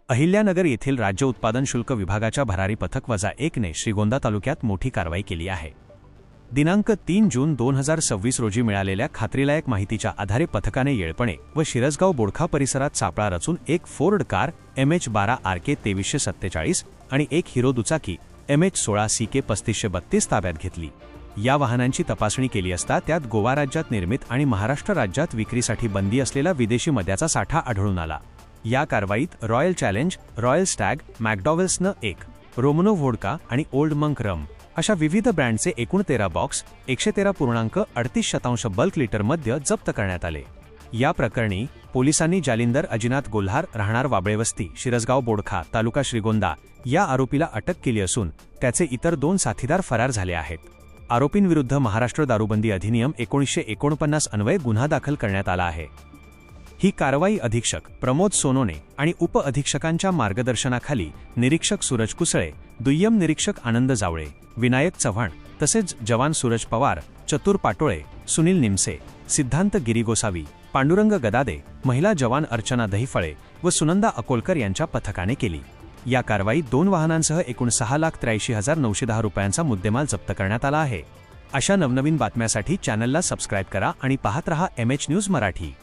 अहिल्यानगर येथील राज्य उत्पादन शुल्क विभागाच्या भरारी पथक -1ने श्रीगोंदा तालुक्यात मोठी कारवाई केली आहे। दिनांक 3 जून 2026 रोजी मिळालेल्या खात्रीलायक माहितीच्या आधारे पथकाने येळपणे व शिरसगाव बोडखा परिसरात सापळा रचून एक फोर्ड कार MH12 RK 2347 आणि एक हिरो दुचाकी MH16 CK 3532 ताब्यात घेतली। या वाहनांची तपासणी केली असता त्यात गोवा राज्यात निर्मित आणि महाराष्ट्र राज्यात विक्रीसाठी बंदी असलेला विदेशी मद्याचा साठा आढळून आला। या कारवाईत Royal Challenge, Royal Stag, McDowell's न1, रोमनो व्होडका आणि ओल्ड मंक रम अशा विविध ब्रँडचे एकूण 13 बॉक्स 113.38% बल्क लिटर मद्य जप्त करण्यात आले। या प्रकरणी पोलिसांनी जालिंदर अजिनाथ गोल्हार राहणार वाबळेवस्ती शिरसगाव बोडखा तालुका श्रीगोंदा या आरोपीला अटक केली असून त्याचे इतर 2 साथीदार फरार झाले आहेत। आरोपींविरुद्ध महाराष्ट्र दारूबंदी अधिनियम 1949 अन्वये गुन्हा दाखल करण्यात आला आहे। ही कारवाई अधीक्षक प्रमोद सोनोने आणि उप-अधीक्षकांच्या मार्गदर्शनाखाली निरीक्षक सूरज कुसळे, दुय्यम निरीक्षक आनंद जावळे, विनायक चव्हाण तसेच जवान सूरज पवार, चतुर पाटोळे, सुनील निमसे, सिद्धांत गिरीगोसावी, पांडुरंग गदादे, महिला जवान अर्चना दहिफळे व सुनंदा अकोलकर यांच्या पथकाने केली। या कारवाईत 2 वाहनांसह एकूण 6,83,910 रुपयांचा मुद्देमाल जप्त करण्यात आला आहे। अशा नवनवीन बातम्यांसाठी चॅनलला सबस्क्राईब करा आणि पाहत रहा MH न्यूज मराठी।